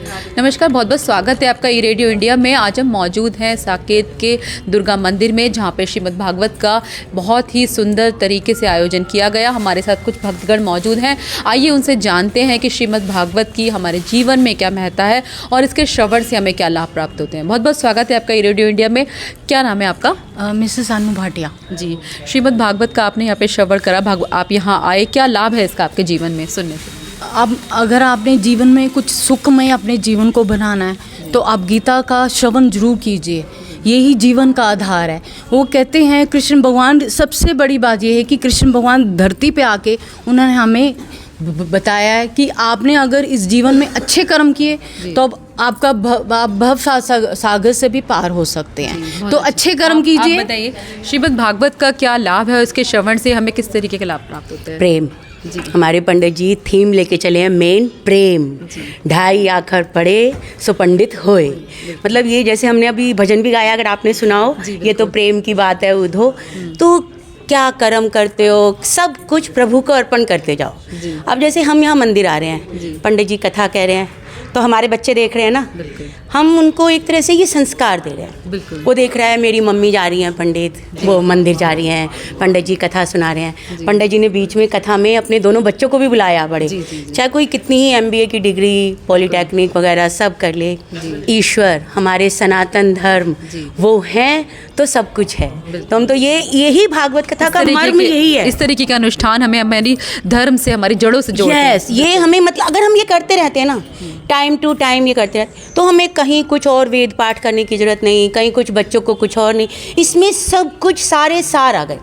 नमस्कार, बहुत बहुत स्वागत है आपका ई रेडियो इंडिया में। आज हम मौजूद हैं साकेत के दुर्गा मंदिर में, जहां पे श्रीमद् भागवत का बहुत ही सुंदर तरीके से आयोजन किया गया। हमारे साथ कुछ भक्तगण मौजूद हैं। आइए उनसे जानते हैं कि श्रीमद् भागवत की हमारे जीवन में क्या महत्ता है और इसके श्रवण से हमें क्या लाभ प्राप्त होते हैं। बहुत बहुत स्वागत है आपका ई रेडियो इंडिया में। क्या नाम है आपका? मिसेस अनु भाटिया जी, श्रीमद् भागवत का आपने यहाँ पे श्रवण करा, आप यहाँ आए, क्या लाभ है इसका आपके जीवन में सुनने से? अब अगर आपने जीवन में कुछ सुखमय अपने जीवन को बनाना है तो आप गीता का श्रवण जरूर कीजिए। यही जीवन का आधार है। वो कहते हैं कृष्ण भगवान, सबसे बड़ी बात यह है कि कृष्ण भगवान धरती पे आके उन्होंने हमें बताया है कि आपने अगर इस जीवन में अच्छे कर्म किए तो अब आपका भव सागर से भी पार हो सकते हैं। तो अच्छे कर्म कीजिए। आप बताइए श्रीमद् भागवत का क्या लाभ है और इसके श्रवण से हमें किस तरीके के लाभ प्राप्त होते हैं? प्रेम। हमारे पंडित जी थीम लेके चले हैं, मेन प्रेम। ढाई आखर पढ़े सो पंडित होए। मतलब ये जैसे हमने अभी भजन भी गाया, अगर आपने सुना हो, ये तो प्रेम की बात है उधो। तो क्या कर्म करते हो, सब कुछ प्रभु को अर्पण करते जाओ। अब जैसे हम यहाँ मंदिर आ रहे हैं, पंडित जी कथा कह रहे हैं, तो हमारे बच्चे देख रहे हैं ना, हम उनको एक तरह से ये संस्कार दे रहे हैं। वो देख रहा है मेरी मम्मी जा रही हैं पंडित, वो मंदिर जा रही हैं, पंडित जी कथा सुना रहे हैं। पंडित जी ने बीच में कथा में अपने दोनों बच्चों को भी बुलाया, बड़े चाहे कोई कितनी ही MBA की डिग्री, पॉलीटेक्निक वगैरह सब कर ले, ईश्वर हमारे सनातन धर्म वो हैं तो सब कुछ है। तो हम तो यही भागवत कथा का मर्म यही है। इस तरीके का अनुष्ठान हमें हमारी धर्म से, हमारी जड़ों से जोड़ते हैं। ये हमें, मतलब अगर हम ये करते रहते हैं ना, टाइम टू टाइम ये करते रहते, तो हमें कहीं कुछ और वेद पाठ करने की जरूरत नहीं, कहीं कुछ बच्चों को कुछ और नहीं, इसमें सब कुछ सारे सार आ गए।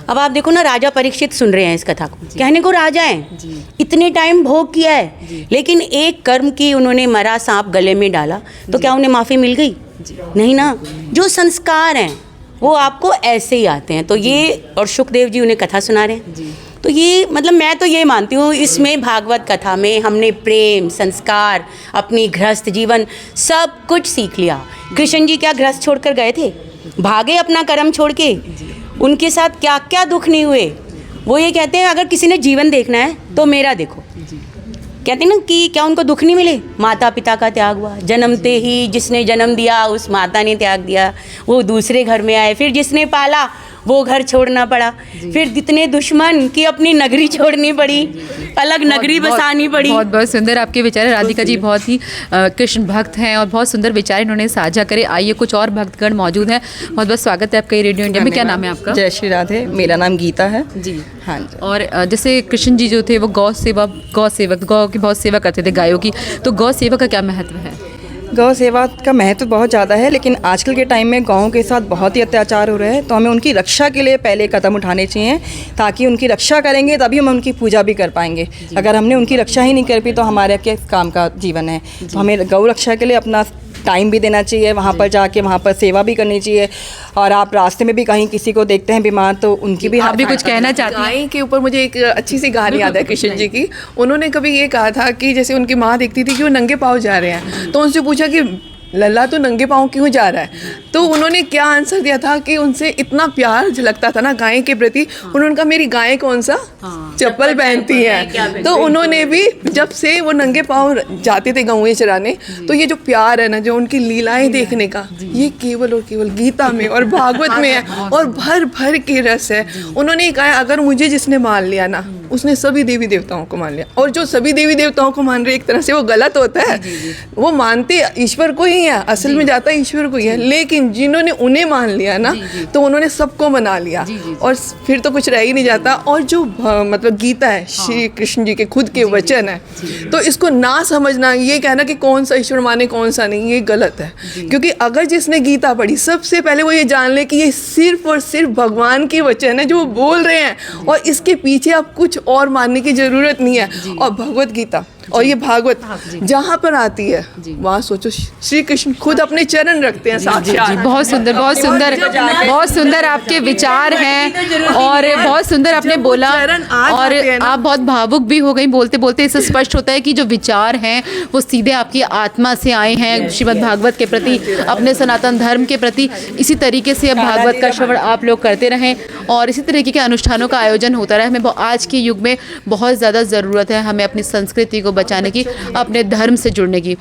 अब आप देखो ना, राजा परीक्षित सुन रहे हैं इस कथा को, कहने को राजा हैं, इतने टाइम भोग किया है, लेकिन एक कर्म की उन्होंने मरा सांप गले में डाला, तो क्या उन्हें माफ़ी मिल गई? नहीं ना। जो संस्कार हैं वो आपको ऐसे ही आते हैं। तो ये, और सुखदेव जी उन्हें कथा सुना रहे हैं, तो ये मतलब मैं तो ये मानती हूँ, इसमें भागवत कथा में हमने प्रेम, संस्कार, अपनी गृहस्थ जीवन सब कुछ सीख लिया। कृष्ण जी क्या गृहस्थ छोड़कर गए थे? भागे अपना कर्म छोड़ के। उनके साथ क्या क्या दुख नहीं हुए। वो ये कहते हैं अगर किसी ने जीवन देखना है तो मेरा देखो। कहते हैं ना कि क्या उनको दुख नहीं मिले? माता पिता का त्याग हुआ, जन्मते ही जिसने जन्म दिया उस माता ने त्याग दिया, वो दूसरे घर में आए, फिर जिसने पाला वो घर छोड़ना पड़ा, फिर जितने दुश्मन की अपनी नगरी छोड़नी पड़ी, अलग नगरी बसानी पड़ी। बहुत बहुत सुंदर आपके विचार है। राधिका जी बहुत ही कृष्ण भक्त हैं और बहुत सुंदर विचार इन्होंने साझा करे। आइए कुछ और भक्तगण मौजूद हैं। बहुत बहुत स्वागत है आपका ये रेडियो इंडिया में। क्या नाम है आपका? जय श्री राधे, मेरा नाम गीता है जी। हाँ जी। और जैसे कृष्ण जी जो थे वो गौ सेवक, गौ की बहुत सेवा करते थे, गायों की। तो गौ सेवा का क्या महत्व है? गौ सेवा का महत्व बहुत ज़्यादा है, लेकिन आजकल के टाइम में गौओं के साथ बहुत ही अत्याचार हो रहे हैं। तो हमें उनकी रक्षा के लिए पहले कदम उठाने चाहिए, ताकि उनकी रक्षा करेंगे तभी हम उनकी पूजा भी कर पाएंगे। अगर हमने उनकी रक्षा ही नहीं कर पाई तो हमारे क्या काम का जीवन है। तो हमें गौ रक्षा के लिए अपना टाइम भी देना चाहिए, वहाँ पर जाके वहाँ पर सेवा भी करनी चाहिए। और आप रास्ते में भी कहीं किसी को देखते हैं बीमार, तो उनकी भी, आप भी कुछ कहना चाहते हैं? गाय के ऊपर मुझे एक अच्छी सी कहानी याद है कृष्ण जी की। उन्होंने कभी ये कहा था कि जैसे उनकी माँ देखती थी कि वो नंगे पाँव जा रहे हैं, तो उनसे पूछा कि लल्ला तो नंगे पाँव क्यों जा रहा है? तो उन्होंने क्या आंसर दिया था कि उनसे इतना प्यार झलकता था ना गाय के प्रति। उन्होंने कहा मेरी गाय कौन सा चप्पल पहनती है। तो उन्होंने भी जब से वो नंगे पाँव जाते थे गौएं चराने, तो ये जो प्यार है ना, जो उनकी लीलाएं देखने का, ये केवल और केवल गीता में और भागवत में है, और भर भर के रस है। उन्होंने कहा अगर मुझे जिसने मान लिया ना, उसने सभी देवी देवताओं को मान लिया। और जो सभी देवी देवताओं को मान रहे, एक तरह से वो गलत होता है। वो मानते ईश्वर को ही है, असल में जाता है ईश्वर को ही है, लेकिन जिन्होंने उन्हें मान लिया ना, तो उन्होंने सबको मना लिया, और फिर तो कुछ रह ही नहीं जाता। और जो मतलब गीता है, श्री कृष्ण जी के खुद के वचन है, तो इसको ना समझना, ये कहना कि कौन सा ईश्वर माने कौन सा नहीं, ये गलत है। क्योंकि अगर जिसने गीता पढ़ी, सबसे पहले वो ये जान ले कि ये सिर्फ और सिर्फ भगवान के वचन है जो वो बोल रहे हैं, और इसके पीछे अब कुछ और मानने की जरूरत नहीं है। और भगवत गीता और ये भागवत जहाँ पर आती है, वहाँ सोचो श्री कृष्ण खुद अपने चरण रखते हैं साक्षात। बहुत सुंदर, बहुत सुंदर, बहुत सुंदर आपके विचार हैं, और बहुत सुंदर आपने बोला, और आप बहुत भावुक भी हो गई बोलते बोलते। इससे स्पष्ट होता है कि जो विचार हैं वो सीधे आपकी आत्मा से आए हैं श्रीमद् भागवत के प्रति, अपने सनातन धर्म के प्रति। इसी तरीके से अब भागवत का श्रवण आप लोग करते रहें और इसी तरीके के अनुष्ठानों का आयोजन होता रहे। हमें आज के युग में बहुत ज़्यादा ज़रूरत है, हमें अपनी संस्कृति को बचाने की, अपने धर्म से जुड़ने की।